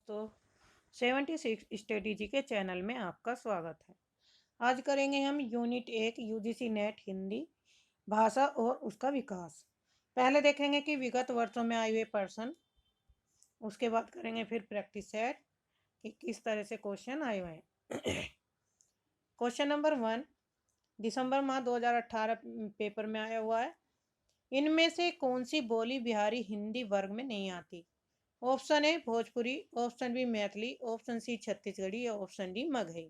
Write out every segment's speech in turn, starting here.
दोस्तों, 76 स्टडी जी के चैनल में आपका स्वागत है। आज करेंगे हम यूनिट 1 यूजीसी नेट हिंदी भाषा और उसका विकास। पहले देखेंगे कि विगत वर्षों में आए हुए प्रश्न, उसके बाद करेंगे फिर प्रैक्टिस सेट कि किस तरह से क्वेश्चन आए हुए हैं। क्वेश्चन नंबर 1 दिसंबर माह 2018 पेपर में आया हुआ है। इनमें से कौन सी बोली बिहारी हिंदी वर्ग में नहीं आती? Option A Bhojpuri, option B Maithili, option C Chhattisgarhi या ऑप्शन डी मगही।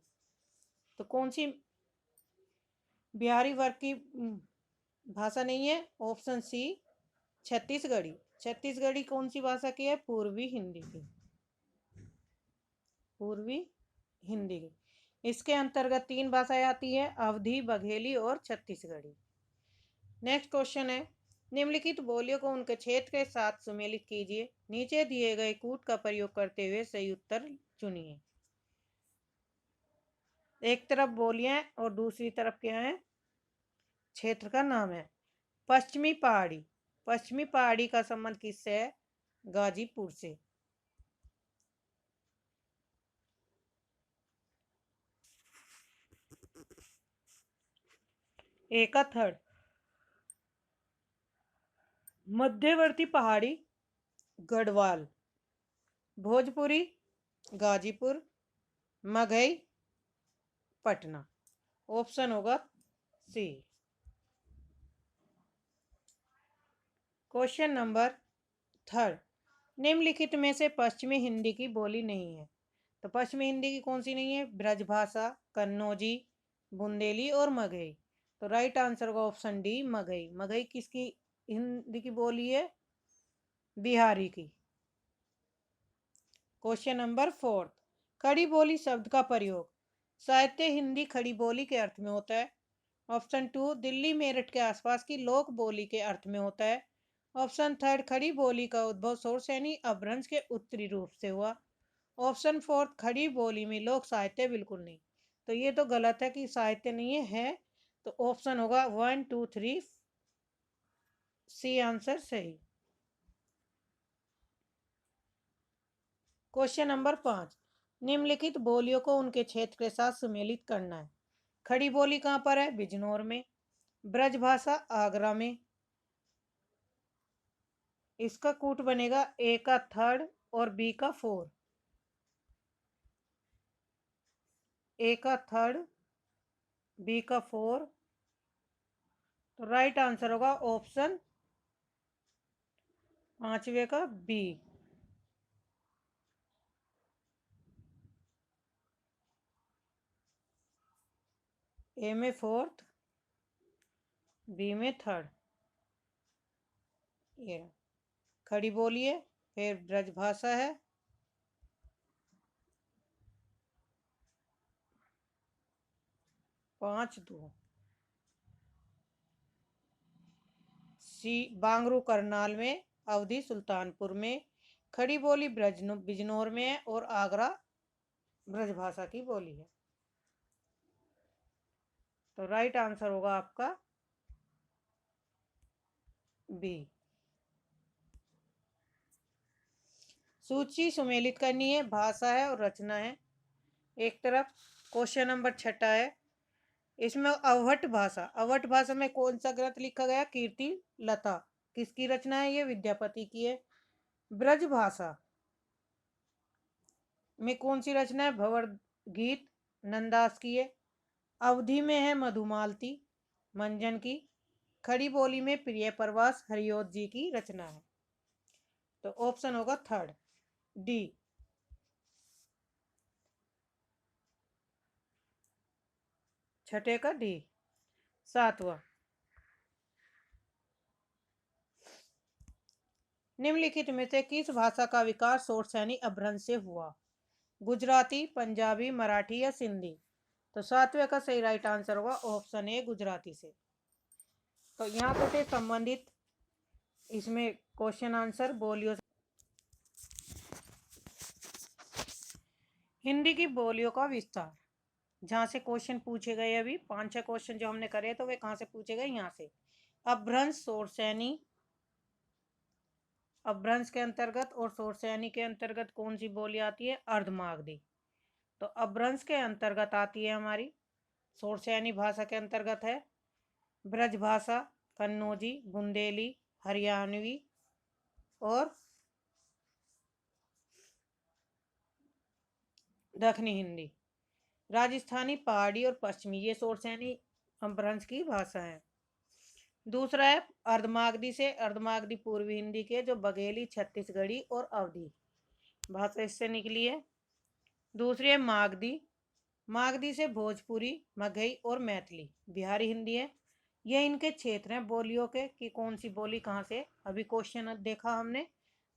तो कौन सी बिहारी वर्ग की भाषा नहीं है? Option C Chhattisgarhi. छत्तीसगढ़ी कौन सी भाषा की है? पूर्वी हिंदी की। पूर्वी हिंदी की। इसके अंतर्गत 3 भाषाएं आती है, अवधी, बघेली और छत्तीसगढ़ी। नेक्स्ट क्वेश्चन है, निम्नलिखित बोलियों को उनके क्षेत्र के साथ सुमेलित कीजिए। नीचे दिए गए कूट का प्रयोग करते हुए सही उत्तर चुनिए। एक तरफ बोलियां और दूसरी तरफ क्या है? क्षेत्र का नाम है। पश्चिमी पहाड़ी। पश्चिमी पहाड़ी का संबंध किससे है? गाजीपुर से। एक का थर्ड, मध्यवर्ती पहाड़ी गढ़वाल, भोजपुरी गाजीपुर, मगही पटना। ऑप्शन होगा सी। क्वेश्चन नंबर 3, निम्नलिखित में से पश्चिमी हिंदी की बोली नहीं है। तो पश्चिमी हिंदी की कौन सी नहीं है? ब्रजभाषा, कन्नौजी, बुंदेली और मगही। तो राइट आंसर होगा ऑप्शन डी मगही। मगही किसकी हिंदी की बोली है? बिहारी की। क्वेश्चन नंबर 4, खड़ी बोली शब्द का प्रयोग साहित्य हिंदी खड़ी बोली के अर्थ में होता है। ऑप्शन 2 दिल्ली मेरठ के आसपास की लोक बोली के अर्थ में होता है। ऑप्शन 3 खड़ी बोली का उद्भव शौरसैनी अपभ्रंश के उत्तरी रूप से हुआ। ऑप्शन 4 खड़ी बोली में लोक साहित्य बिल्कुल नहीं। तो ये तो गलत है कि साहित्य नहीं है। तो ऑप्शन होगा 1 2 3 सी आंसर सही। क्वेश्चन नंबर 5, निम्नलिखित बोलियों को उनके क्षेत्र के साथ सुमेलित करना है। खड़ी बोली कहाँ पर है? बिजनौर में। ब्रजभाषा आगरा में। इसका कूट बनेगा ए का थर्ड और बी का 4। ए का थर्ड, बी का 4। तो राइट आंसर होगा ऑप्शन 5वें का बी। ए में 4th, बी में 3rd। ये खड़ी बोली है, फिर ब्रजभाषा है, 5 2। सी बांगरू करनाल में, अवधी सुल्तानपुर में, खड़ी बोली बिजनौर में है और आगरा ब्रजभाषा की बोली है। तो राइट आंसर होगा आपका बी। सूची सुमेलित करनी है, भाषा है और रचना है। एक तरफ क्वेश्चन नंबर 6 है, इसमें अवहट भाषा। अवहट भाषा में कौन सा ग्रंथ लिखा गया? कीर्ति लता। किसकी रचना है? ये विद्यापति की है। ब्रज भाषा में कौन सी रचना है? भंवर गीत नंदास की है। अवधि में है मधुमालती मंजन की। खड़ी बोली में प्रिय प्रवास हरियोत जी की रचना है। तो ऑप्शन होगा 3rd डी। छठे का डी। 7वां, निम्नलिखित में से किस भाषा का विकास शौरसैनी अपभ्रंश से हुआ? गुजराती, पंजाबी, मराठी या सिंधी। तो 7वें का सही राइट आंसर होगा ऑप्शन ए गुजराती से। तो यहाँ पे थे संबंधित इसमें क्वेश्चन आंसर बोलियों। हिंदी की बोलियों का विस्तार, जहाँ से क्वेश्चन पूछे गए, अभी 5-6 क्वेश्चन जो हमने करे तो वे कहाँ से पूछे गए? यहाँ से। अपभ्रंश शौरसैनी, अपभ्रंश के अंतर्गत और शोरशैनी के अंतर्गत कौन सी बोली आती है? अर्धमागधी। तो अपभ्रंश के अंतर्गत आती है हमारी, शोरशैनी भाषा के अंतर्गत है ब्रज भाषा, कन्नौजी, बुंदेली, हरियाणवी और दक्षिणी हिंदी। राजस्थानी, पहाड़ी और पश्चिमी, ये शोरशैनी अपभ्रंश की भाषा है। दूसरा है अर्धमागधी से, अर्धमागधी पूर्वी हिंदी के जो बघेली, छत्तीसगढ़ी और अवधी भाषा इससे निकली है। दूसरी है मागधी, मागधी से भोजपुरी, मगही और मैथिली बिहारी हिंदी है। ये इनके क्षेत्र हैं बोलियों के कि कौन सी बोली कहाँ से। अभी क्वेश्चन देखा हमने,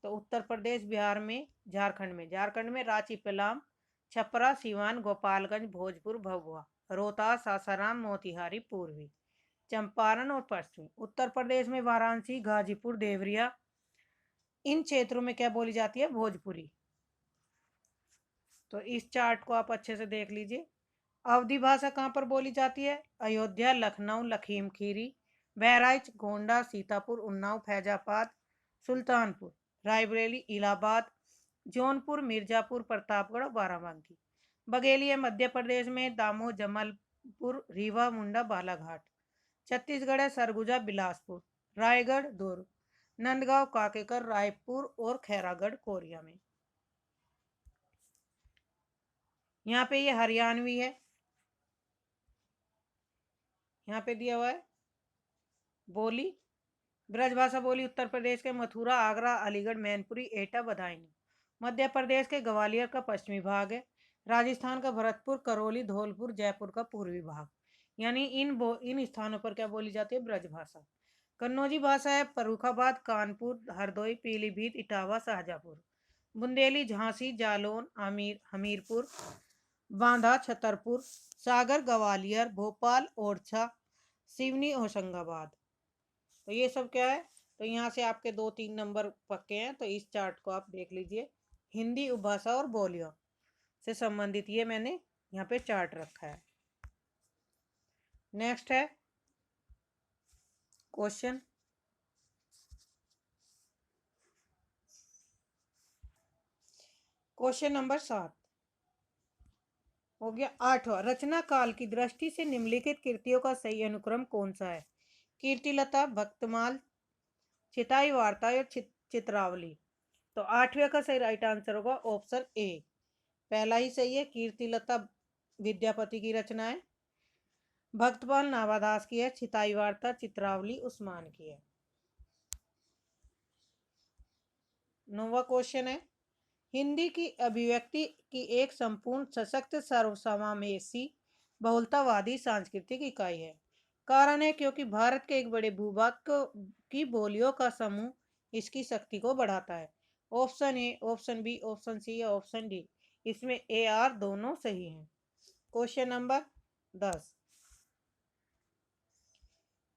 तो उत्तर प्रदेश, बिहार में, झारखंड में रांची, पेलाम, छपरा, सिवान, गोपालगंज, भोजपुर, भभुआ, रोहतास, सासाराम, मोतिहारी पूर्वी, चंपारण और पश्चिमी। उत्तर प्रदेश में वाराणसी, गाजीपुर, देवरिया, इन क्षेत्रों में क्या बोली जाती है? भोजपुरी। तो इस चार्ट को आप अच्छे से देख लीजिए। अवधी भाषा कहाँ पर बोली जाती है? अयोध्या, लखनऊ, लखीमखीरी, बहराइच, गोंडा, सीतापुर, उन्नाव, फैजाबाद, सुल्तानपुर, रायबरेली, इलाहाबाद, जौनपुर, मिर्जापुर, प्रतापगढ़ और बाराबंकी। बघेली है मध्य प्रदेश में, दामोह, जमलपुर, रीवा, मुंडा, बालाघाट। छत्तीसगढ़ है सरगुजा, बिलासपुर, रायगढ़, दुर्ग, नंदगांव, काकेकर, रायपुर और खैरागढ़ कोरिया में। यहाँ पे ये हरियाणवी है, यहाँ पे दिया हुआ है बोली। ब्रजभाषा बोली उत्तर प्रदेश के मथुरा, आगरा, अलीगढ़, मैनपुरी, एटा, बदायूं। मध्य प्रदेश के ग्वालियर का पश्चिमी भाग है। राजस्थान का भरतपुर, करौली, धौलपुर, जयपुर का पूर्वी भाग। यानी इन स्थानों पर क्या बोली जाती है? ब्रजभाषा। कन्नौजी भाषा है फर्रुखाबाद, कानपुर, हरदोई, पीलीभीत, इटावा, शाहजहांपुर। बुंदेली झांसी, जालौन, हमीरपुर, बांदा, छतरपुर, सागर, ग्वालियर, भोपाल, ओरछा, सिवनी, होशंगाबाद। तो ये सब क्या है? तो यहाँ से आपके 2-3 नंबर पक्के हैं। तो इस चार्ट को आप देख लीजिए। हिंदी उपभाषा और बोलियों से संबंधित ये मैंने यहाँ पे चार्ट रखा है। नेक्स्ट है क्वेश्चन नंबर 7 हो गया। 8वां, रचना काल की दृष्टि से निम्नलिखित कृतियों का सही अनुक्रम कौन सा है? कीर्तिलता, भक्तमाल, चिताई वार्ता और चित्रावली। तो 8वें का सही राइट आंसर होगा ऑप्शन ए, पहला ही सही है। कीर्तिलता विद्यापति की रचना है, भक्तपाल नाभादास की है, चिताई वार्ता चित्रावली उस्मान की है। 9वां क्वेश्चन है, हिंदी की अभिव्यक्ति की एक संपूर्ण, सशक्त, सर्वसमावेशी, बहुलतावादी सांस्कृतिक इकाई है। कारण है क्योंकि भारत के एक बड़े भूभाग की बोलियों का समूह इसकी शक्ति को बढ़ाता है। Option A, option B, option C या ऑप्शन डी, इसमें ए आर दोनों सही हैं। क्वेश्चन नंबर 10,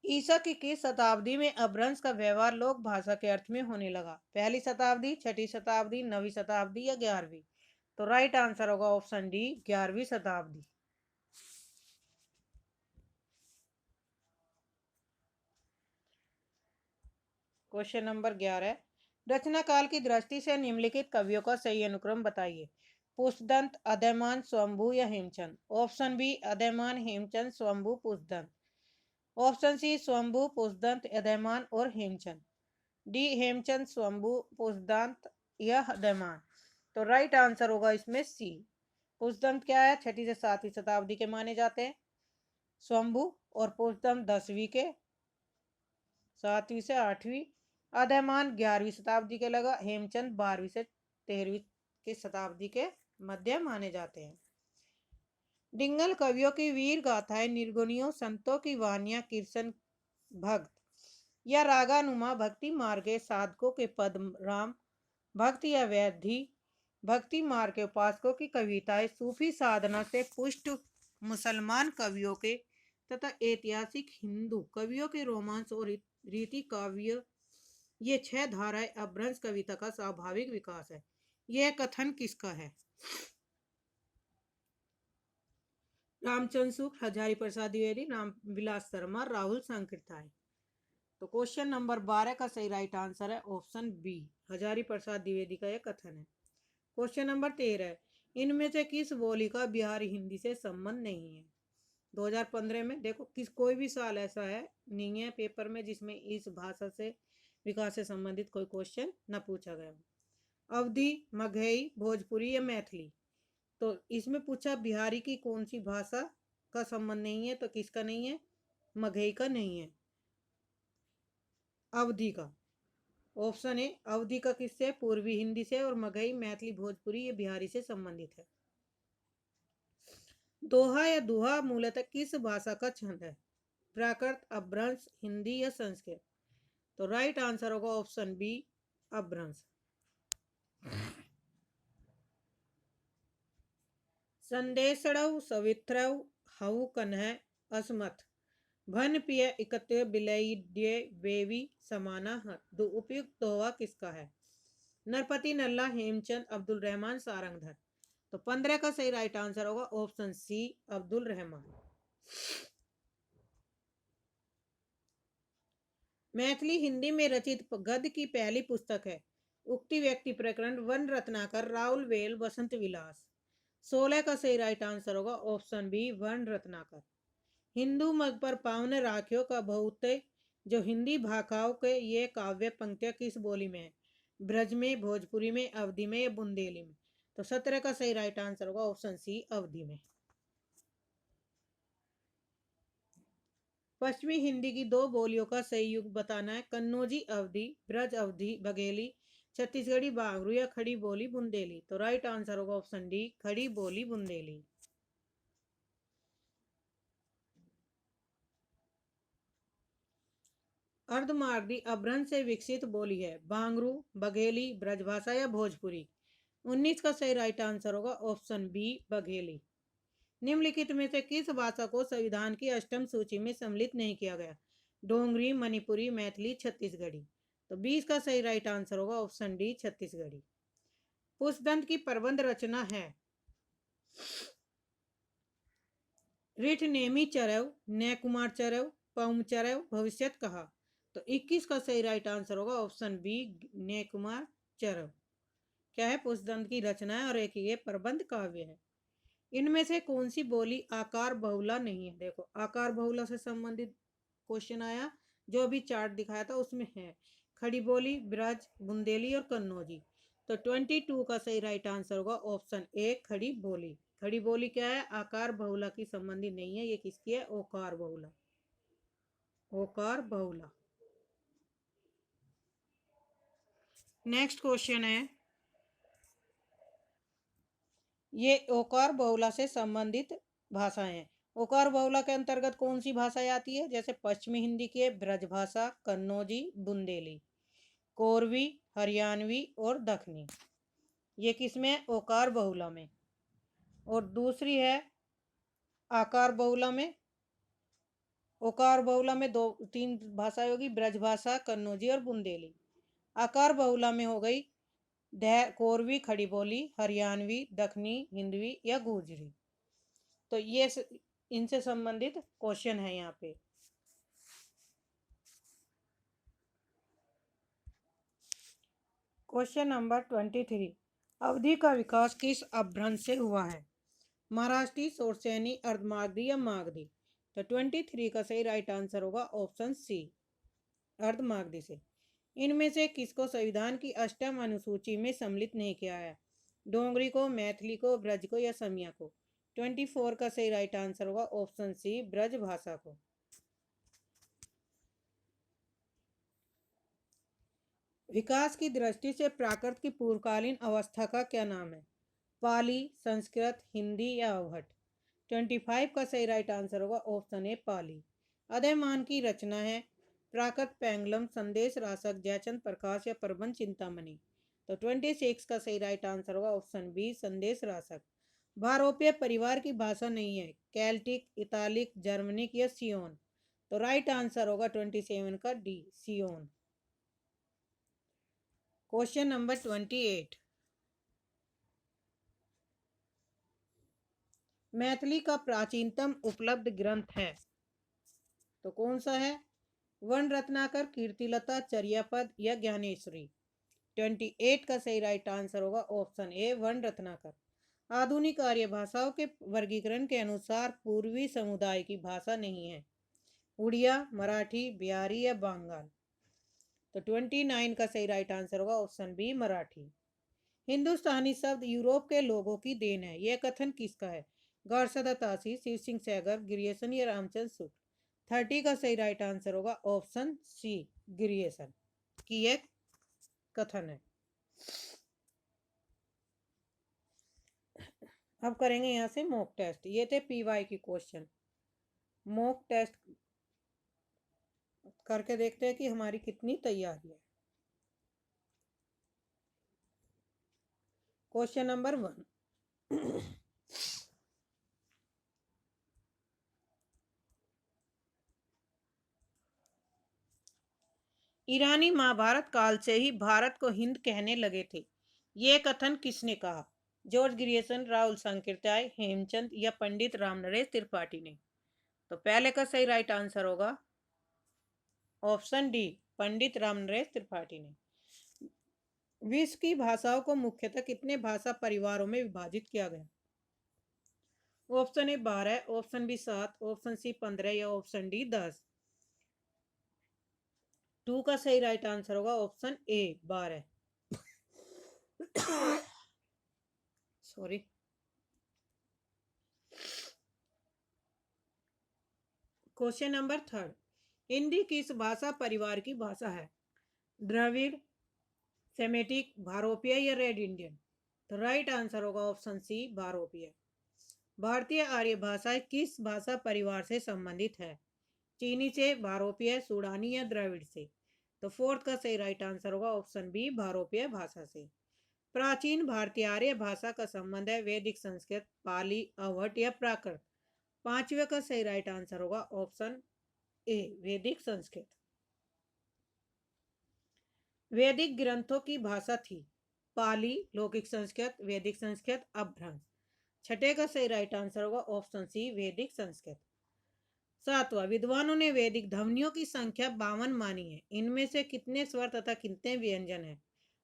ईसा की किस शताब्दी में अपभ्रंश का व्यवहार लोक भाषा के अर्थ में होने लगा? पहली शताब्दी, छठी शताब्दी, 9वीं शताब्दी या 11वीं? तो राइट आंसर होगा ऑप्शन डी, 11वीं शताब्दी। क्वेश्चन नंबर 11, रचना काल की दृष्टि से निम्नलिखित कवियों का सही अनुक्रम बताइए। पुष्पदंत, अदयमान, स्वयंभू या हेमचंद? ऑप्शन बी, अदयमान, हेमचंद, स्वयंभू, पुष्पदंत। ऑप्शन सी, स्वयंभू, पुष्पदंत, अदयमान और हेमचंद। डी, हेमचंद, स्वयंभू, पुष्पदंत या अदयमान। तो राइट आंसर होगा इसमें सी, पुष्पदंत क्या है? 6ठी से 7वीं शताब्दी के माने जाते हैं। स्वयंभू और पुष्पदंत 10वीं के, 7वीं से 8वीं। अदयमान 11वीं शताब्दी के लगा। हेमचंद 12वीं से 13वीं की शताब्दी के मध्य माने जाते हैं। डिंगल कवियों की वीर गाथाएं, निर्गुणियों संतों की वानियां, कीर्तन भक्त या रागानुमा भक्ति मार्गे साधकों के पद राम भक्त या वैधि भक्ति मार्ग के उपासकों की कविताएं, सूफी साधना से पुष्ट मुसलमान कवियों के तथा ऐतिहासिक हिंदू कवियों के रोमांस और रीति काव्य, ये 6 धाराएं अपभ्रंश कविता का स्वाभाविक विकास है। यह कथन किसका है? रामचंद्र शुक्ल, हजारी प्रसाद द्विवेदी, राम विलास शर्मा, राहुल सांकृत्याय। तो क्वेश्चन नंबर 12 का सही राइट आंसर है ऑप्शन बी, हजारी प्रसाद द्विवेदी का यह कथन है। क्वेश्चन नंबर 13, इनमें से किस बोली का बिहारी हिंदी से संबंध नहीं है? 2015 में देखो, किस कोई भी साल ऐसा है नहीं है पेपर में जिसमें इस भाषा से विकास से संबंधित कोई क्वेश्चन न पूछा गया हो। अवधी, मगही, भोजपुरी या मैथिली। तो इसमें पूछा बिहारी की कौन सी भाषा का संबंध नहीं है, तो किसका नहीं है? मगही का नहीं है, अवधी का। ऑप्शन ए अवधी का किससे? पूर्वी हिंदी से। और मगही, मैथिली, भोजपुरी ये बिहारी से संबंधित है। दोहा या दुहा मूलतः किस भाषा का छंद है? प्राकृत, अपभ्रंश, हिंदी या संस्कृत। तो राइट आंसर होगा ऑप्शन बी, अपभ्रंश। संदेशड़ौ सवित्रौ हऊ कन्ह असमथ भन पिय इकत्य बिलैड्य वेवी समाना हत। दो उपयुक्त दोहा किसका है? नरपति नल्ला, हेमचंद, अब्दुल रहमान, सारंगधर। तो 15 का सही राइट आंसर होगा ऑप्शन सी, अब्दुल रहमान। मैथिली हिंदी में रचित गद्य की पहली पुस्तक है। उक्ति व्यक्ति प्रकरण, वन रत्नाकर, राउल वेल, वसंत विलास। 16 का सही राइट आंसर होगा ऑप्शन बी, वन रत्नाकर। हिंदू मग पर पावन राखियों का बहुत जो हिंदी भाषाओं के ये काव्य पंक्तियां किस बोली में है? ब्रज में, भोजपुरी में, अवधी में या बुंदेली में। तो 17 का सही राइट आंसर होगा ऑप्शन सी, अवधी में। पश्चिमी हिंदी की दो बोलियों का सही युग बताना है। कन्नौजी अवधी, ब्रज अवधी बघेली, छत्तीसगढ़ी बांगरू या खड़ी बोली बुंदेली। तो राइट आंसर होगा ऑप्शन डी, खड़ी बोली बुंदेली। अर्धमागधी अपभ्रंश से विकसित बोली है। बांगरू, बघेली, ब्रजभाषा या भोजपुरी। 19 का सही राइट आंसर होगा ऑप्शन बी, बघेली। निम्नलिखित में से किस भाषा को संविधान की अष्टम सूची में सम्मिलित नहीं किया गया? डोंगरी, मणिपुरी, मैथिली, छत्तीसगढ़ी। तो 20 का सही राइट आंसर होगा ऑप्शन डी, छत्तीसगढ़ी। पुष्पदंत की प्रबंध रचना है। रिठ नेमी चरव, नय कुमार चरव, पौम चरव, भविष्यत कहा। तो 21 का सही राइट आंसर होगा ऑप्शन बी, नय कुमार चरव। क्या है? पुष्पदंत की रचना है और एक ये प्रबंध काव्य है। इनमें से कौन सी बोली आकार बहुला नहीं है? देखो, आकार बहुला से संबंधित क्वेश्चन आया, जो अभी चार्ट दिखाया था उसमें है। खड़ी बोली, ब्रज, बुंदेली और कन्नौजी। तो 22 का सही राइट आंसर होगा ऑप्शन ए, खड़ी बोली। खड़ी बोली क्या है? आकार बहुला की संबंधी नहीं है, ये किसकी है? ओकार बहुला। ओकार बहुला। नेक्स्ट क्वेश्चन है, ये ओकार बहुला से संबंधित भाषाएं हैं। ओकार बहुला के अंतर्गत कौन सी भाषाएं आती है? जैसे पश्चिमी हिंदी की है ब्रजभाषा, कन्नौजी, बुंदेली, कोरवी, हरियाणवी और दखनी। ये किसमें है? ओकार बहुला में। और दूसरी है आकार बहुला में। ओकार बहुला में दो तीन भाषाएं होगी, ब्रजभाषा, कन्नौजी और बुंदेली। आकार बहुला में हो गई कोरवी, खड़ी बोली, हरियाणवी, दखनी, हिंदवी या गुजरी। तो ये इनसे संबंधित क्वेश्चन है यहाँ पे। क्वेश्चन नंबर 23, अवधि का विकास किस अपभ्रंश से हुआ है? महाराष्ट्री, सोरसैनी, अर्धमागधी या मागधी। तो 23 का सही राइट आंसर होगा ऑप्शन सी, अर्धमागधी से। इनमें से किसको संविधान की अष्टम अनुसूची में सम्मिलित नहीं किया है? डोंगरी को, मैथिली को, ब्रज को या समिया को। 24 का सही राइट आंसर होगा ऑप्शन सी, ब्रज भाषा को। विकास की दृष्टि से प्राकृत की पूर्वकालीन अवस्था का क्या नाम है? पाली, संस्कृत, हिंदी या अवहट। 25 का सही राइट आंसर होगा ऑप्शन ए, पाली। अध्ययमान की रचना है। प्राकृत, पेंगलम, संदेश रासक, जयचंद प्रकाश या प्रबंध चिंतामणि। तो 26 का सही राइट आंसर होगा ऑप्शन बी, संदेश रासक। भारोपीय परिवार की भाषा नहीं है। कैल्टिक, इतालिक, जर्मनिक या सियोन। तो राइट आंसर होगा 27 का डी, सियोन। क्वेश्चन नंबर 28, मैथिली का प्राचीनतम उपलब्ध ग्रंथ है। तो कौन सा है? वन रत्नाकर, कीर्तिलता, चर्यापद या ज्ञानेश्वरी। 28 का सही राइट आंसर होगा ऑप्शन ए वन रत्नाकर। आधुनिक आर्य भाषाओं के वर्गीकरण के अनुसार पूर्वी समुदाय की भाषा नहीं है। उड़िया, मराठी, बिहारी या बंगाल। तो 29 का सही राइट आंसर होगा ऑप्शन बी मराठी। हिंदुस्तानी शब्द यूरोप के लोगों की देन है, यह कथन किसका है? गौरसदा तासी, शिव सिंह सैगर, गिरियसन या रामचंद्र शुक्ल। 30 का सही राइट आंसर होगा ऑप्शन सी गिरियसन की यह कथन है। अब करेंगे यहाँ से मॉक टेस्ट। ये थे पीवाई की क्वेश्चन। मॉक टेस्ट करके देखते हैं कि हमारी कितनी तैयारी है। Question number 1। ईरानी महाभारत काल से ही भारत को हिंद कहने लगे थे, ये कथन किसने कहा? जॉर्ज ग्रियर्सन, राहुल सांकृत्याय, हेमचंद या पंडित रामनरेश त्रिपाठी ने। तो पहले का सही राइट आंसर होगा ऑप्शन डी पंडित रामनरेश त्रिपाठी ने। विश्व की भाषाओं को मुख्यतः कितने भाषा परिवारों में विभाजित किया गया? Option A 12, option B 7, option C 15 या ऑप्शन डी 10। 2 का सही राइट आंसर होगा option A 12। Sorry. Question number 3। Hindi किस भाषा परिवार की भाषा है? द्रविड़, सेमेटिक, भारोपीय या रेड इंडियन। तो राइट आंसर होगा ऑप्शन सी भारोपीय। भारतीय आर्य भाषाएं किस भाषा परिवार से संबंधित है? चीनी से, भारोपीय, सूडानी या द्रविड़ से। तो 4th का सही राइट आंसर होगा ऑप्शन बी भारोपीय भाषा से। प्राचीन भारतीय आर्य भाषा का संबंध है वैदिक संस्कृत, पाली, अवध या प्राकृत। 5वें का सही राइट आंसर होगा ऑप्शन ए वैदिक संस्कृत। वैदिक ग्रंथों की भाषा थी पाली, लौकिक संस्कृत, वैदिक संस्कृत, अपभ्रंश। 6ठे का सही राइट आंसर होगा ऑप्शन सी वैदिक संस्कृत। 7वां, विद्वानों ने वैदिक ध्वनियों की संख्या 52 मानी है, इनमें से कितने स्वर तथा कितने व्यंजन है?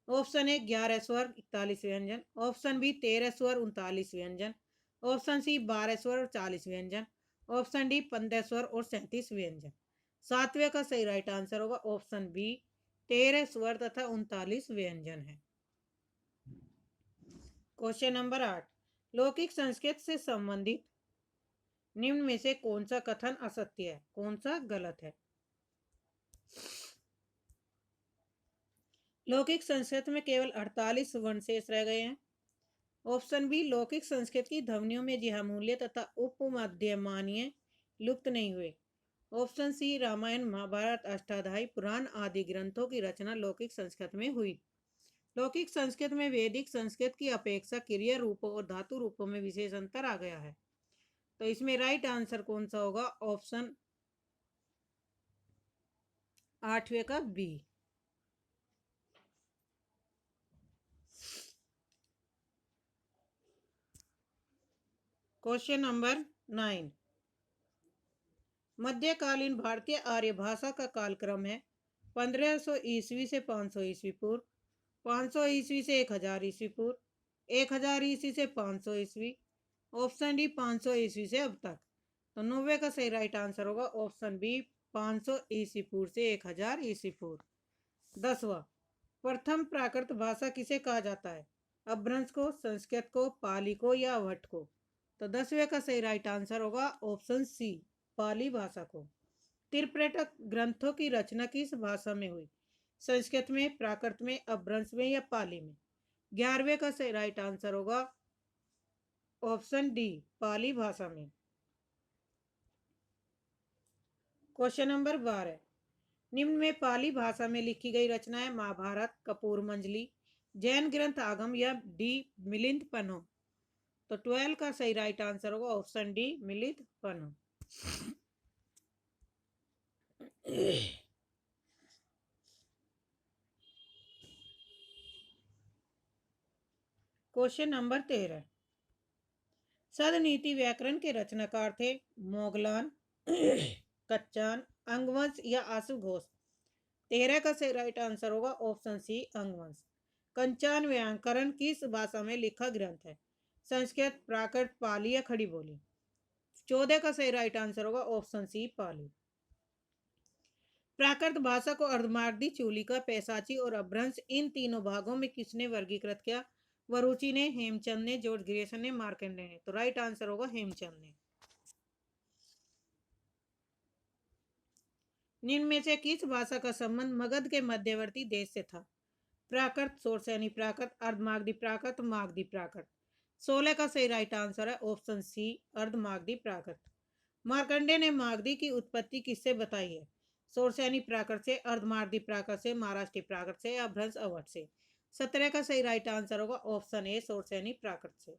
ऑप्शन ए 11 स्वर 41 व्यंजन, ऑप्शन बी 13 स्वर 39 व्यंजन, ऑप्शन सी 12 स्वर और 40 व्यंजन, ऑप्शन डी 15 स्वर और 37 व्यंजन। 7वें का सही राइट आंसर होगा ऑप्शन बी 13 स्वर तथा 39 व्यंजन है। Question number 8। लौकिक संस्कृत से संबंधित निम्न में से कौन सा कथन असत्य है, कौन सा गलत है? लौकिक संस्कृत में केवल 48 वर्ण शेष रह गए हैं। ऑप्शन बी लौकिक संस्कृत की ध्वनियों में जिहामूल्य तथा उपमध्यमानीय लुप्त नहीं हुए। ऑप्शन सी रामायण, महाभारत, अष्टाध्यायी पुराण आदि ग्रंथों की रचना लौकिक संस्कृत में हुई। लौकिक संस्कृत में वैदिक संस्कृत की अपेक्षा क्रिया रूपों और धातु रूपों में विशेष अंतर आ गया है। तो इसमें राइट आंसर कौन सा होगा? ऑप्शन 8वें का बी। Question number 9। मध्यकालीन भारतीय आर्य भाषा का कालक्रम है 1500 ईस्वी से 500 ईस्वी पूर्व, 500 ईस्वी से 1000 ईस्वी पूर्व, 1000 ईस्वी से 500 ईस्वी, ऑप्शन डी 500 ईस्वी से अब तक। तो 90 का सही राइट आंसर होगा ऑप्शन बी 500 ईस्वी पूर्व से 1000 ईस्वी पूर्व। 10वां, प्रथम प्राकृत भाषा किसे कहा जाता है? अपभ्रंश को, संस्कृत को, पाली को या अवध को। तो 10वें का सही राइट आंसर होगा ऑप्शन सी पाली भाषा को। त्रिपिटक ग्रंथों की रचना किस भाषा में हुई? संस्कृत में, प्राकृत में, अपभ्रंश में या पाली में। 11वें का सही राइट आंसर होगा ऑप्शन डी पाली भाषा में। Question number 12। निम्न में पाली भाषा में लिखी गई रचनाएं महाभारत, कपूर मंजली, जैन ग्रंथ आगम या डी मिलिंद पन्हो। तो 12 का सही राइट आंसर होगा option D Milind Panho. Question number 13। सद नीति व्याकरण के रचनाकार थे मोगलान, कच्चान, अंगवंश या आशु घोष। 13 का सही राइट आंसर होगा ऑप्शन सी अंगवंश। कंचान व्याकरण किस भाषा में लिखा ग्रंथ है? संस्कृत, प्राकृत, पाली या खड़ी बोली। 14 का सही राइट आंसर होगा ऑप्शन सी पाली। प्राकृत भाषा को अर्धमागधी, चूलिका, पैसाची और अपभ्रंश इन तीनों भागों में किसने वर्गीकृत किया? वरुचि ने, हेमचंद ने, जॉर्ज ग्रियर्सन ने, मार्कंडे ने। तो राइट आंसर होगा हेमचंद ने। निम्न में से किस भाषा का संबंध मगध के मध्यवर्ती देश से था? प्राकृत, सोरसैनी प्राकृत, अर्धमागधी प्राकृत, मागधी प्राकृत। 16 का सही राइट आंसर है ऑप्शन सी अर्धमागधी प्राकृत। मार्कंडे ने मागधी की उत्पत्ति किससे बताई है? सोरसैनी प्राकृत से, अर्धमागधी प्राकृत से, महाराष्ट्री प्राकृत से या भ्रंश अवध से। 17 का सही राइट आंसर होगा ऑप्शन ए सोरसैनी प्राकृत से।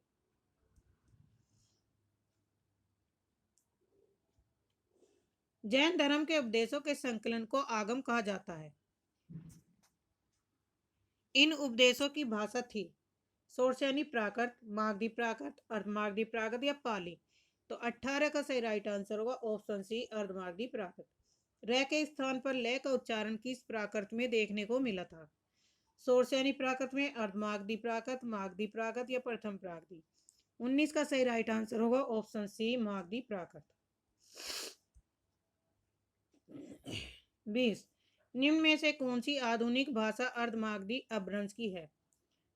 जैन धर्म के उपदेशों के संकलन को आगम कहा जाता है। इन उपदेशों की भाषा थी सोरसैनी प्राकृत, मागधी प्राकृत, अर्धमागधी प्राकृत या पाली। तो 18 का सही राइट आंसर होगा ऑप्शन सी अर्धमागधी प्राकृत। र के स्थान पर लय का उच्चारण किस प्राकृत में देखने को मिला था? सोरसैनी प्राकृत में, अर्धमागधी प्राकृत, मागधी प्राकृत या प्रथम प्रागधी। 19 का सही राइट आंसर होगा ऑप्शन सी मागधी प्राकृत। 20 निम्न में से कौन सी आधुनिक भाषा अर्धमागधी अपभ्रंश की है?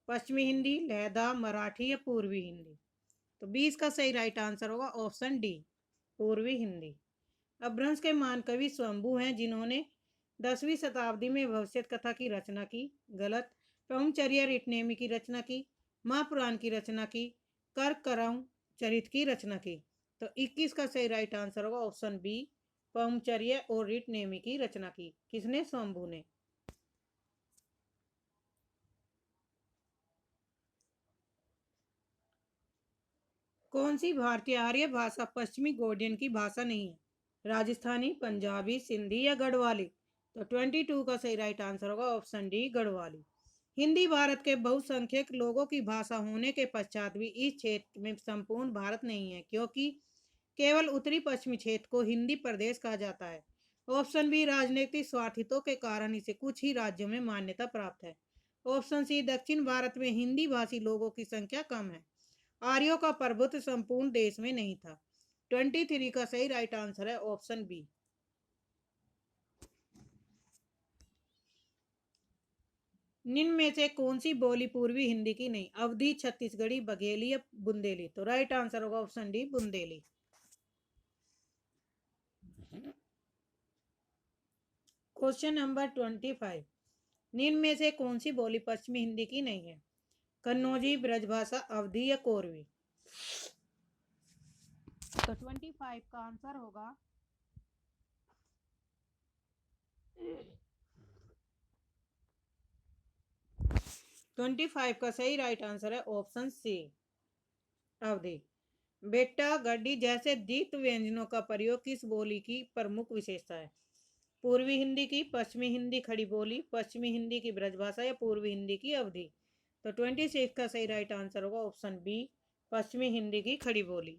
पश्चिमी हिंदी, लहदा, मराठी या पूर्वी हिंदी। तो 20 का सही राइट आंसर होगा ऑप्शन डी पूर्वी हिंदी। अपभ्रंश के महान कवि स्वयंभू हैं जिन्होंने 10वीं शताब्दी में भविष्यत कथा की रचना की। गलत। पहुंचर्या रिटनेमी की रचना की, महापुराण की रचना की, करकरम चरित की रचना की। तो 21 का सही राइट आंसर होगा ऑप्शन बी पहुंचर्या और रिटनेमी की रचना की। किसने? स्वयंभू ने। कौन सी भारतीय आर्य भाषा पश्चिमी गोर्डियन की भाषा नहीं है? राजस्थानी, पंजाबी, सिंधी या गढ़वाली। तो 22 का सही राइट आंसर होगा ऑप्शन डी गढ़वाली। हिंदी भारत के बहुसंख्यक लोगों की भाषा होने के पश्चात भी इस क्षेत्र में संपूर्ण भारत नहीं है, क्योंकि केवल उत्तरी पश्चिमी क्षेत्र को हिंदी प्रदेश कहा जाता है। ऑप्शन बी राजनीतिक स्वार्थितों के कारण इसे कुछ ही राज्यों में मान्यता प्राप्त है। ऑप्शन सी दक्षिण भारत में हिंदी भाषी लोगों की संख्या कम है। आर्यों का प्रभुत्व संपूर्ण देश में नहीं था। 23 का सही राइट आंसर है ऑप्शन बी। निम्न में से कौन सी बोली पूर्वी हिंदी की नहीं? अवधी, छत्तीसगढ़ी, बघेली या बुंदेली। तो राइट आंसर होगा option D Bundeli. Question number 25 निम्न में से कौन सी बोली पश्चिमी हिंदी की नहीं है? कन्नौजी, ब्रजभाषा, अवधी या कोरवी। तो 25 का आंसर होगा 25 का सही राइट आंसर है ऑप्शन सी अवधी। बेटा, गड्डी जैसे द्वित व्यंजनों का प्रयोग किस बोली की प्रमुख विशेषता है? पूर्वी हिंदी की, पश्चिमी हिंदी खड़ी बोली, पश्चिमी हिंदी की ब्रजभाषा या पूर्वी हिंदी की अवधी। तो 26 का सही राइट आंसर होगा ऑप्शन बी पश्चिमी हिंदी की खड़ी बोली।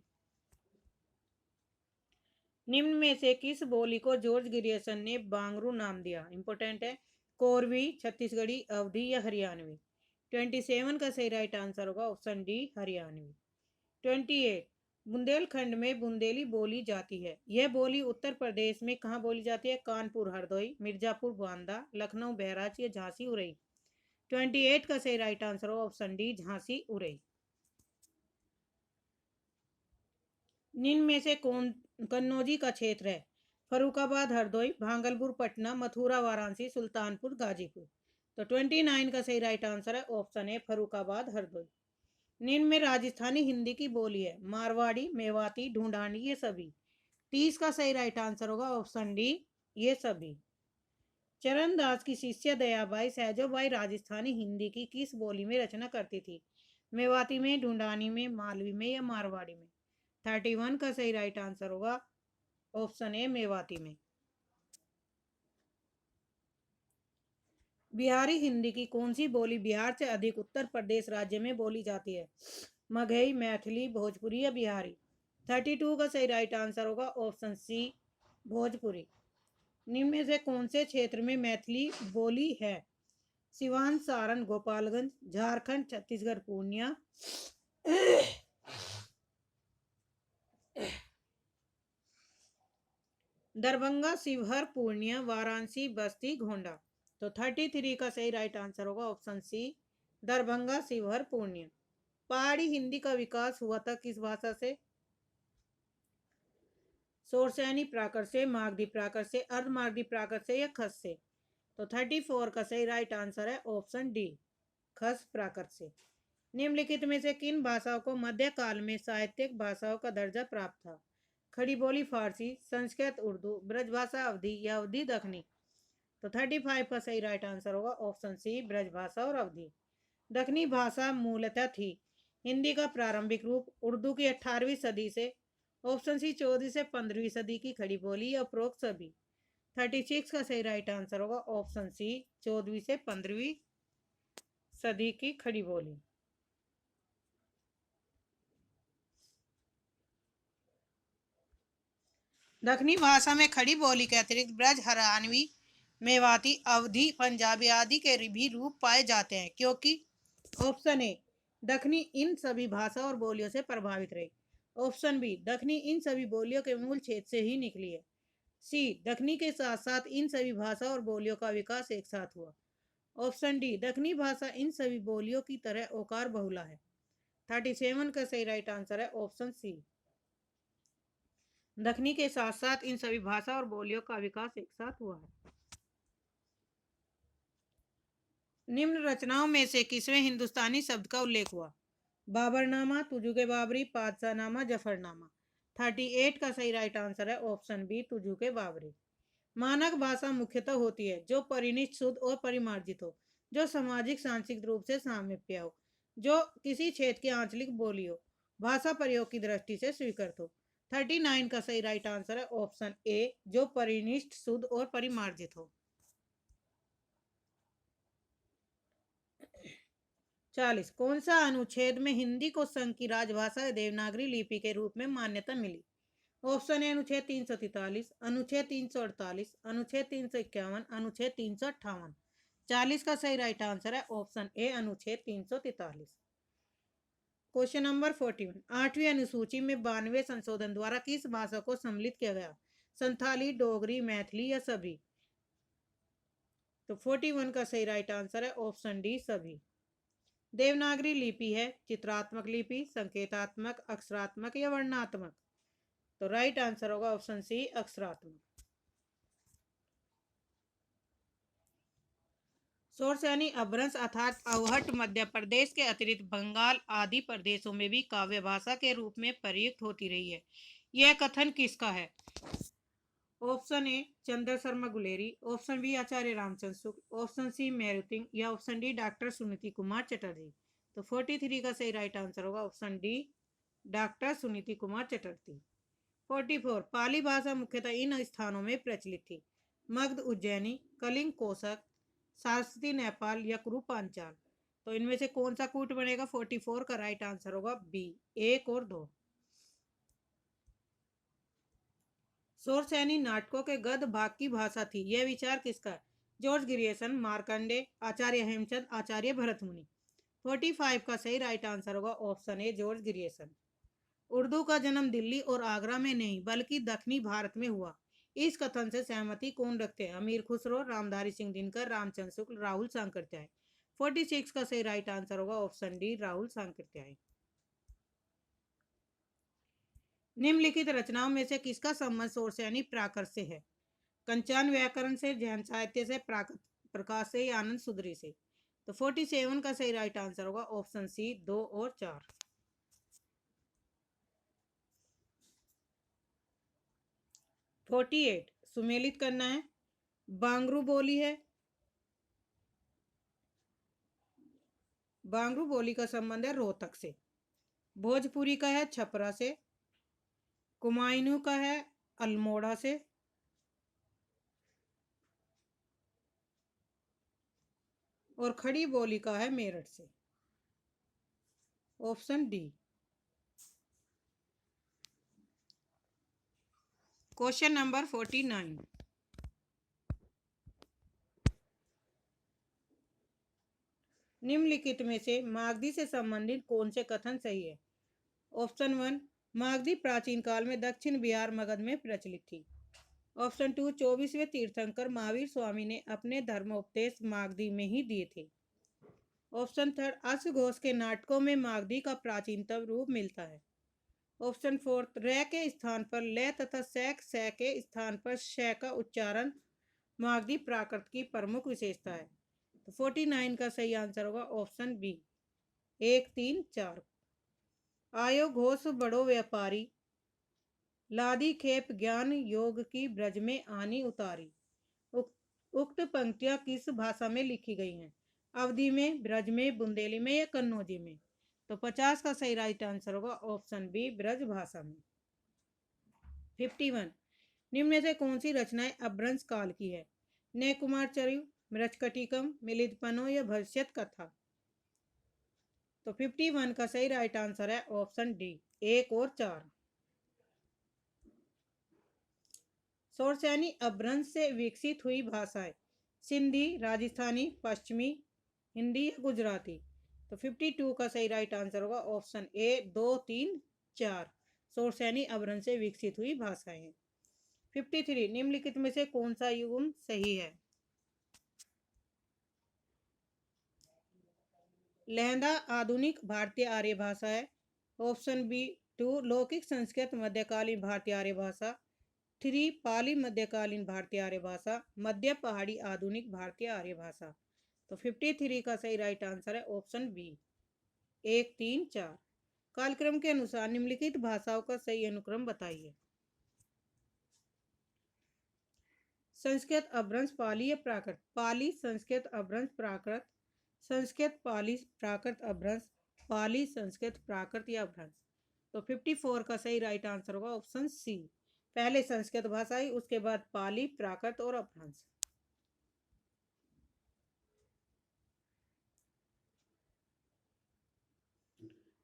निम्न में से किस बोली को जॉर्ज ग्रियर्सन ने बांगरू नाम दिया? इंपोर्टेंट है। कोरवी, छत्तीसगढ़ी, अवधी या हरियाणवी। 27 का सही राइट आंसर होगा ऑप्शन डी हरियाणवी। 28 बुंदेलखंड में बुंदेली बोली जाती है। यह बोली उत्तर प्रदेश में कहाँ बोली जाती है? कानपुर, हरदोई, मिर्जापुर, बांदा, लखनऊ, बहराइच या झांसी, उरई। 28 का सही राइट आंसर होगा ऑप्शन डी झांसी, उरई। निम्न में से कौन कन्नौजी का क्षेत्र है? फरुखाबाद, हरदोई, भागलपुर, पटना, मथुरा, वाराणसी, सुल्तानपुर, गाजीपुर। तो 29 का सही राइट आंसर है ऑप्शन ए फरुखाबाद, हरदोई। निम्न में राजस्थानी हिंदी की बोली है? मारवाड़ी, मेवाती, ढूंढानी ये सभी। 30 का सही राइट आंसर होगा ऑप्शन डी ये सभी। चरणदास की शिष्य दयाबाई सहजोबाई राजस्थानी हिंदी की किस बोली में रचना करती थी? मेवाती में, ढूंढानी में, मालवी में या मारवाड़ी में। 31 का सही राइट आंसर होगा ऑप्शन ए मेवाती में। बिहारी हिंदी की कौन सी बोली बिहार से अधिक उत्तर प्रदेश राज्य में बोली जाती है? मगही, मैथिली, भोजपुरी या बिहारी। 32 का सही राइट आंसर होगा ऑप्शन सी भोजपुरी। निम्न में से कौन से क्षेत्र में मैथिली बोली है? सिवान, सारण, गोपालगंज, झारखंड, छत्तीसगढ़, पूर्णिया, दरभंगा, शिवहर, पूर्णिया, वाराणसी, बस्ती, गोंडा। तो 33 का सही राइट आंसर होगा ऑप्शन सी, दरभंगा, शिवहर, पूर्णिया। पहाड़ी हिंदी का विकास हुआ था किस भाषा से? सोरसैनी प्राकृत से, मागधी प्राकृत से, अर्धमागधी प्राकृत से या खस से? तो 34 का सही राइट आंसर है ऑप्शन डी, खस प्राकृत से। निम्नलिखित में से किन भाषाओं को मध्यकाल में साहित्यिक भाषाओं का दर्जा प्राप्त था? खड़ी बोली फारसी, संस्कृत, उर्दू, ब्रजभाषा अवधी या अवधी दक्षिणी? तो 35 का सही राइट आंसर होगा ऑप्शन सी, ब्रजभाषा और अवधी। दक्षिणी भाषा मूलतः थी हिंदी का प्रारंभिक रूप, उर्दू की 18वीं सदी से, ऑप्शन सी 14वीं से 15वीं सदी की खड़ी बोली या उपरोक्त सभी। 36 का सही राइट आंसर होगा ऑप्शन सी, 14वीं से 15वीं सदी की खड़ी बोली। दक्षिणी भाषा में खड़ी बोली के अतिरिक्त ब्रज, हरियाणवी, मेवाती, अवधी, पंजाबी आदि के भी रूप पाए जाते हैं, क्योंकि ऑप्शन ए, दक्षिणी इन सभी भाषा और बोलियों से प्रभावित रही। ऑप्शन बी, दक्षिणी इन सभी बोलियों के मूल क्षेत्र से ही निकली है। सी, दक्षिणी के साथ साथ इन सभी भाषा और बोलियों का विकास एक साथ हुआ। ऑप्शन डी, दक्षिणी भाषा इन सभी बोलियों की तरह ओकार बहुला है। 37 का सही राइट आंसर है ऑप्शन सी, दक्षिणी के साथ साथ इन सभी भाषा और बोलियों का विकास एक साथ हुआ है। निम्न रचनाओं में से किसमें हिंदुस्तानी शब्द का उल्लेख हुआ? बाबरनामा, तुजुके बाबरी, पातशाहनामा, जफरनामा। 38 का सही राइट आंसर है ऑप्शन बी, तुजुके बाबरी। मानक भाषा मुख्यतः होती है जो परिनिष्ठ, शुद्ध और परिमार्जित हो, जो सामाजिक सांस्कृतिक रूप से सामीप्य हो, जो किसी क्षेत्र की आंचलिक बोली हो, भाषा प्रयोग की दृष्टि से स्वीकृत हो। 39 का सही राइट आंसर है ऑप्शन ए, जो परिनिष्ठ, शुद्ध और परिमार्जित हो। 40, कौन सा अनुच्छेद में हिंदी को संघ की राजभाषा देवनागरी लिपि के रूप में मान्यता मिली? ऑप्शन ए, अनुच्छेद 343, अनुच्छेद 348, अनुच्छेद 351, अनुच्छेद 358। 40 का सही राइट आंसर है ऑप्शन ए, अनुच्छेद 343। क्वेश्चन नंबर 41, 8वीं अनुसूची में 92वें संशोधन द्वारा किस भाषा को सम्मिलित किया गया? संथाली, डोगरी, मैथिली या सभी? तो 41 का सही राइट आंसर है ऑप्शन डी, सभी। देवनागरी लिपि है चित्रात्मक लिपि, संकेतात्मक, अक्षरात्मक या वर्णात्मक? तो राइट आंसर होगा ऑप्शन सी, अक्षरात्मक। शौरसेनी अपभ्रंश अर्थात अवहट मध्य प्रदेश के अतिरिक्त बंगाल आदि प्रदेशों में भी काव्य भाषा के रूप में प्रयुक्त होती रही है। यह कथन किसका है? Option A, Chandra Sharma Guleri, option B, Acharya Ramchandra Shukla, option C, Merutung या option D, doctor Suniti Kumar Chatterjee. तो 43 का सही राइट आंसर होगा option D, doctor Suniti Kumar Chatterjee. 44, Pali भाषा मुख्यतः इन स्थानों में प्रचलित थी: मगध उज्जैनी, कलिंग कोसक, सारस्वती नेपाल या कुरु पांचाल। तो इनमें से कौन सा कूट बनेगा? 44 का राइट आंसर होगा बी, 1 और 2। शौरसेनी नाटकों के गद्य भाग की भाषा थी, यह विचार किसका है? जॉर्ज ग्रियर्सन, मार्कंडे, आचार्य हेमचंद, आचार्य भरतमुनि। 45 का सही राइट आंसर होगा ऑप्शन ए, जॉर्ज ग्रियर्सन। उर्दू का जन्म दिल्ली और आगरा में नहीं बल्कि दक्षिणी भारत में हुआ, इस कथन से सहमति कौन रखते हैं? अमीर खुसरो, रामधारी सिंह दिनकर, रामचंद्र शुक्ल, राहुल सांकृत्याय। 46 का सही राइट आंसर होगा ऑप्शन डी, राहुल सांकृत्याय। निम्नलिखित रचनाओं में से किसका संबंध शौरसेनी प्राकृत से है? कंचान व्याकरण से, जैन साहित्य से, प्राकृत प्रकाश से या आनंद सुधरी से? तो 47 का सही राइट आंसर होगा ऑप्शन सी, 2 और 4। 48, सुमेलित करना है। बांगरू बोली है, बांगरू बोली का संबंध है रोहतक से। भोजपुरी का है छपरा से। कुमायूनी का है अल्मोड़ा से। और खड़ी बोली का है मेरठ से। Option D. क्वेश्चन नंबर 49, निम्नलिखित में से मागधी से संबंधित कौन से कथन सही है? ऑप्शन 1, मागधी प्राचीन काल में दक्षिण बिहार मगध में प्रचलित थी। ऑप्शन 2, 24वें तीर्थंकर महावीर स्वामी ने अपने धर्मोपदेश मागधी में ही दिए थे। ऑप्शन 3, अश्वघोष के नाटकों में मागधी का प्राचीनतम रूप मिलता है। ऑप्शन 4, र के स्थान पर ल तथा स के स्थान पर श का उच्चारण मागधी प्राकृत की प्रमुख विशेषता है। तो 49 का सही आंसर होगा ऑप्शन बी, 1, 3, 4। आयो घोष बड़ो व्यापारी, लादी खेप ज्ञान योग की ब्रज में आनी उतारी। उक्त पंक्तियां किस भाषा में लिखी गई हैं? अवधी में, ब्रज में, बुंदेली में या कन्नौजी में? तो 50 का सही राइट आंसर होगा ऑप्शन बी, ब्रज भाषा में। 51, निम्न में से कौन सी रचनाएं अपभ्रंश काल की है? नय कुमार चरयु, मृच्छकटिकम, मिलिंदपनो या भविष्यत कथा? तो 51 का सही राइट आंसर है ऑप्शन डी, 1 और 4। शौरसेनी अपभ्रंश से विकसित हुई भाषाएं सिंधी, राजस्थानी, पश्चिमी, हिंदी या गुजराती? तो 52 का सही राइट आंसर होगा ऑप्शन ए, 2, 3, 4। शौरसेनी अपभ्रंश से विकसित हुई भाषाएं हैं। 53, निम्नलिखित में से कौन सा युग्म सही है? लहंदा आधुनिक भारतीय आर्य भाषा है। ऑप्शन बी 2, लौकिक संस्कृत मध्यकालीन भारतीय आर्य भाषा। 3, पाली मध्यकालीन भारतीय आर्य भाषा। मध्य पहाड़ी आधुनिक भारतीय आर्य भाषा। तो 53 का सही राइट आंसर है ऑप्शन बी, 1, 3, 4। कालक्रम के अनुसार निम्नलिखित भाषाओं का सही अनुक्रम बताइए। संस्कृत अपभ्रंश पाली या प्राकृत? पाली संस्कृत अपभ्रंश प्राकृत, संस्कृत पाली प्राकृत अपभ्रंश, पाली संस्कृत प्राकृत या अपभ्रंश? तो 54 का सही राइट आंसर होगा ऑप्शन सी, पहले संस्कृत भाषा ही, उसके बाद पाली, प्राकृत और अपभ्रंश।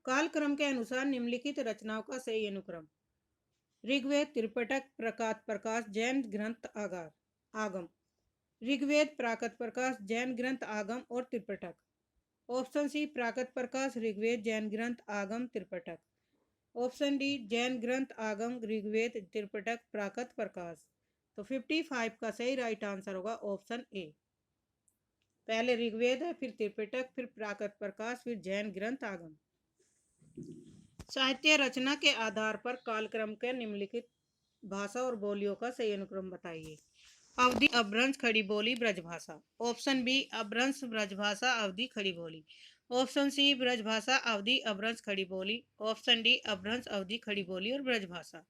कालक्रम के अनुसार निम्नलिखित रचनाओं का सही अनुक्रम। ऋग्वेद, त्रिपिटक, प्राकृत प्रकाश, जैन ग्रंथ आगम। ऋग्वेद, प्राकृत प्रकाश, जैन ग्रंथ आगम और त्रिपिटक। ऑप्शन सी, प्राकृत प्रकाश, ऋग्वेद, जैन ग्रंथ आगम, त्रिपिटक। ऑप्शन डी, जैन ग्रंथ आगम, ऋग्वेद, त्रिपिटक, प्राकृत प्रकाश। तो 55 का सही राइट आंसर होगा ऑप्शन ए, पहले ऋग्वेद है, फिर त्रिपिटक, फिर प्राकृत प्रकाश, फिर जैन ग्रंथ आगम। साहित्य रचना के आधार पर कालक्रम के निम्नलिखित भाषा और बोलियों का सही अनुक्रम बताइए। अवधी अपभ्रंश खड़ी बोली ब्रजभाषा। ऑप्शन बी, अपभ्रंश ब्रजभाषा अवधी खड़ी बोली। ऑप्शन सी, ब्रजभाषा अवधी अपभ्रंश खड़ी बोली। ऑप्शन डी, अपभ्रंश अवधी खड़ी बोली और ब्रजभाषा।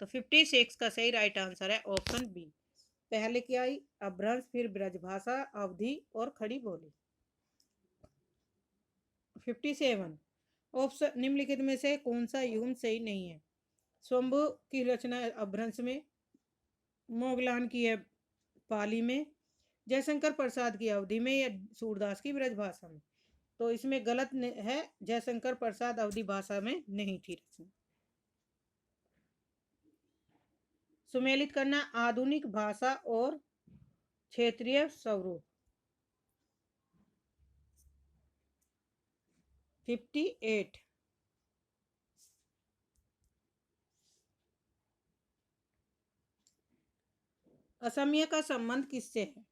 तो 56 का सही राइट आंसर है ऑप्शन बी, पहले क्या आई अपभ्रंश, फिर ब्रजभाषा, अवधी और खड़ी बोली। 57, ऑप्शन निम्नलिखित में से कौन सा युग्म सही नहीं है? स्वयंभू की रचना अपभ्रंश में, मोगलान की है पाली में, जयशंकर प्रसाद की अवधी में या सूरदास की ब्रजभाषा में? तो इसमें गलत है, जयशंकर प्रसाद अवधी भाषा में नहीं थी रचना। सुमेलित करना आधुनिक भाषा और क्षेत्रीय स्वरूप। 58, असमिया का संबंध किससे है?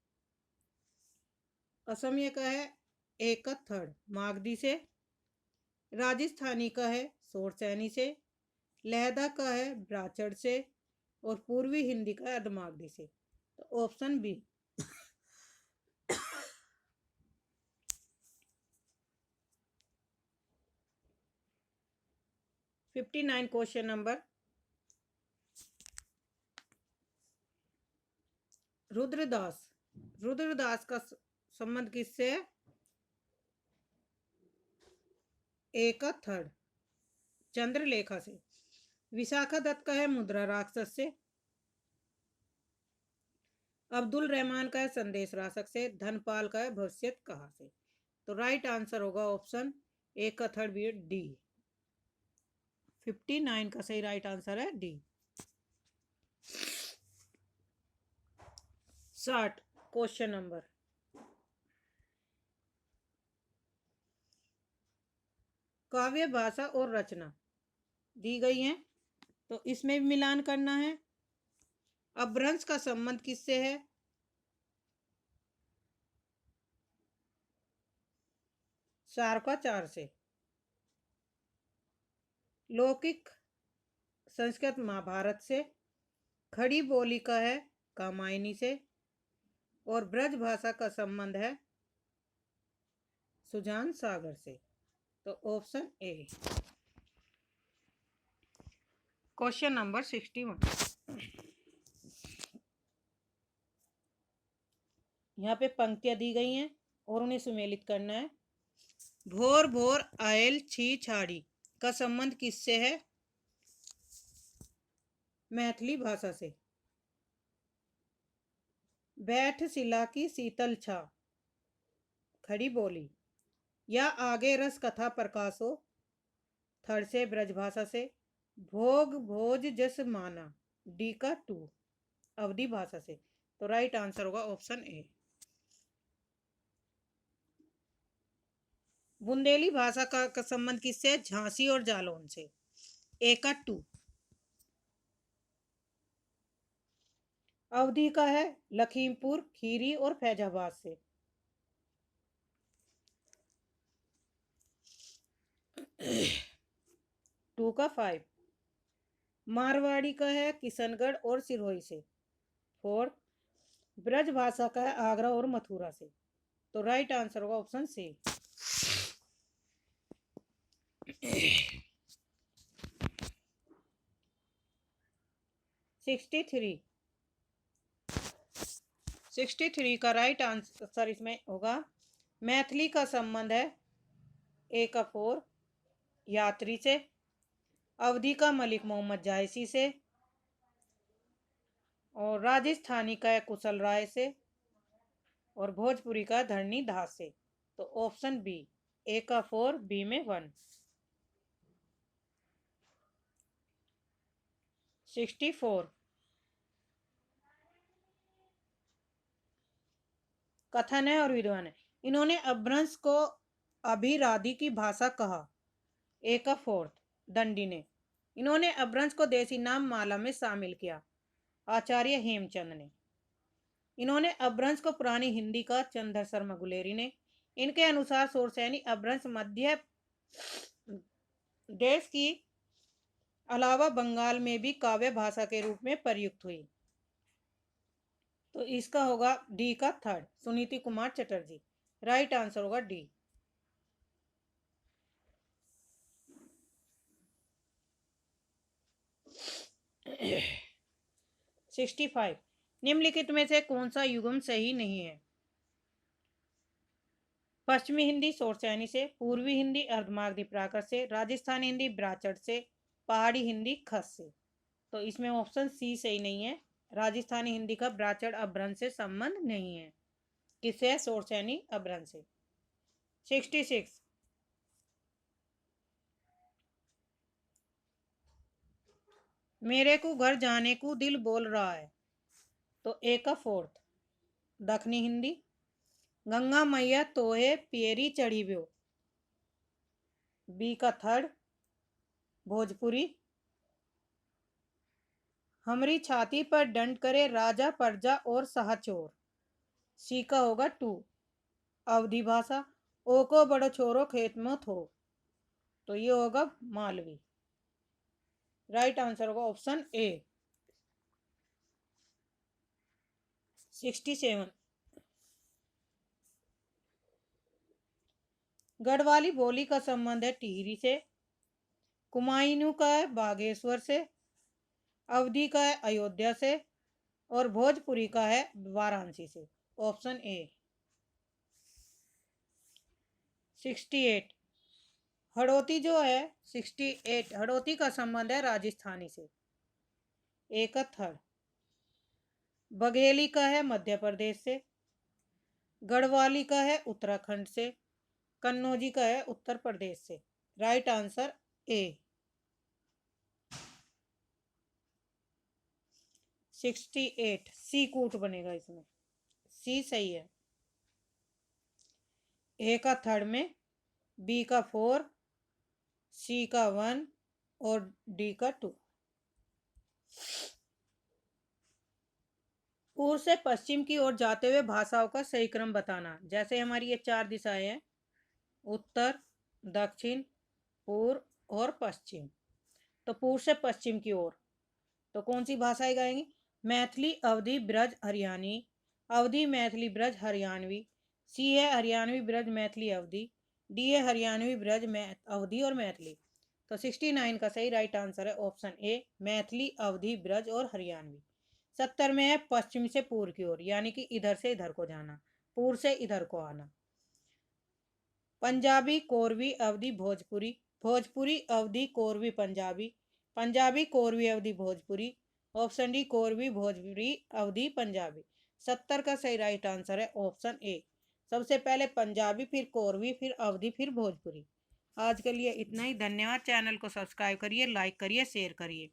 असमिया का है एकथड़ मागधी से, राजस्थानी का है शौरसेनी से, लहदा का है ब्राचड़ से और पूर्वी हिंदी का है अर्धमागधी से। तो option B. 59 question number. Rudradas, Rudradas का संबंध किससे है? एकथड़ चंद्रलेखा से। विशाखा दत्त का है मुद्रा राक्षस से। अब्दुल रहमान का है संदेश राशक से। धनपाल का है भविष्यत कहा से। तो राइट आंसर होगा ऑप्शन एकथड़ बी, डी। 59 का सही राइट आंसर है डी। 60 question number. काव्य भाषा और रचना दी गई है, तो इसमें भी मिलान करना है। अपभ्रंश का संबंध किससे है? सार्वकाचार से। लौकिक संस्कृत महाभारत से। खड़ी बोली का है कामायनी से। और ब्रज भाषा का संबंध है सुजान सागर से। तो ऑप्शन ए। Question number 61। यहाँ पे पंक्तियां दी गई हैं और उन्हें सुमेलित करना है। भोर भोर आयल छी छाड़ी का संबंध किससे है? मैथिली भाषा से। बैठ शिला की शीतल छा खड़ी बोली। या आगे रस कथा प्रकाशो थर्ड से ब्रजभाषा से। भोग भोज जस माना डी का 2 अवधि भाषा से। तो राइट आंसर होगा ऑप्शन ए। बुंदेली भाषा का संबंध किससे? झांसी और जालौन से। ए का 2। अवधि का है लखीमपुर खीरी और फैजाबाद से। टू का 5। मारवाड़ी का है किशनगढ़ और सिरोही से। 4। ब्रज भाषा का है आगरा और मथुरा से। तो राइट आंसर होगा ऑप्शन सी। 63 का राइट आंसर इसमें होगा मैथिली का संबंध है ए का 4 यात्री से। अवधि का मलिक मोहम्मद जायसी से। और राजस्थानी का है कुशल राय से। और भोजपुरी का धरनी दास से। तो ऑप्शन बी। ए का 4 बी में 1। 64 कथन है और विद्वान है। इन्होंने अपभ्रंश को अभिराधि की भाषा कहा। ए का 4 दंडी ने। इन्होंने अपभ्रंश को देसी नाम माला में शामिल किया। आचार्य हेमचंद ने। इन्होंने अपभ्रंश को पुरानी हिंदी का चंद्र शर्मा गुलेरी ने। इनके अनुसार शोरसैनी अपभ्रंश मध्य देश की अलावा बंगाल में भी काव्य भाषा के रूप में प्रयुक्त हुई। तो इसका होगा डी का 3 सुनीति कुमार चटर्जी। राइट आंसर होगा डी। सिक्सटी 65 निम्नलिखित में से कौन सा युग्म सही नहीं है? पश्चिमी हिंदी शोरसैनी से। पूर्वी हिंदी अर्धमागधी प्राकृत से। राजस्थानी हिंदी ब्राचट से। पहाड़ी हिंदी खस से। तो इसमें ऑप्शन सी सही नहीं है। राजस्थानी हिंदी का ब्राचट अपभ्रंश से संबंध नहीं है। किससे? शोरसैनी अपभ्रंश से। 66 मेरे को घर जाने को दिल बोल रहा है। तो ए का 4 दक्षिणी हिंदी। गंगा मैया तोहे पियरी चढ़ी व्यो। बी का 3 भोजपुरी। हमरी छाती पर दंड करे राजा प्रजा और सहचोर। सी का होगा 2 अवधि भाषा। ओ को बड़ो छोरो खेत में थो। तो ये होगा मालवी। राइट आंसर होगा ऑप्शन ए। 67 गढ़वाली बोली का संबंध है टिहरी से। कुमायूं का है बागेश्वर से। अवधि का है अयोध्या से। और भोजपुरी का है वाराणसी से। Option A. 68 हड़ौती जो है 68 हड़ौती का संबंध है राजस्थानी से। ए का 3 बघेली का है मध्य प्रदेश से। गढ़वाली का है उत्तराखंड से। कन्नौजी का है उत्तर प्रदेश से। Right answer A. 68 सी कूट बनेगा इसमें। सी सही है। ए का 3 में। बी का 4 सी का 1 और डी का 2। पूर्व से पश्चिम की ओर जाते हुए भाषाओं का सही क्रम बताना। जैसे हमारी ये 4 दिशाएं हैं, उत्तर, दक्षिण, पूर्व और पश्चिम। तो पूर्व से पश्चिम की ओर तो कौन सी भाषाएं गाएंगी? मैथिली, अवधी, ब्रज, हरियाणी। अवधी, मैथिली, ब्रज, हरियाणवी। सी है हरियाणवी, ब्रज, मैथिली, अवधी। डी है हरियाणवी, ब्रज, अवधी और मैथिली। तो 69 का सही राइट आंसर है ऑप्शन ए, मैथिली, अवधी, ब्रज और हरियाणवी। 70 में है पश्चिम से पूर्व की ओर, यानी कि इधर से इधर को जाना, पूर्व से इधर को आना। पंजाबी, कोरवी, अवधी, भोजपुरी। भोजपुरी, अवधी, कोरवी, पंजाबी। पंजाबी, कोरवी, अवधी, भोजपुरी। ऑप्शन डी, कोरवी, भोजपुरी, अवधी, पंजाबी। 70 का सही राइट आंसर है ऑप्शन ए। सबसे पहले पंजाबी, फिर कोरवी, फिर अवधी, फिर भोजपुरी। आज के लिए इतना ही। धन्यवाद। चैनल को सब्सक्राइब करिए, लाइक करिए, शेयर करिए।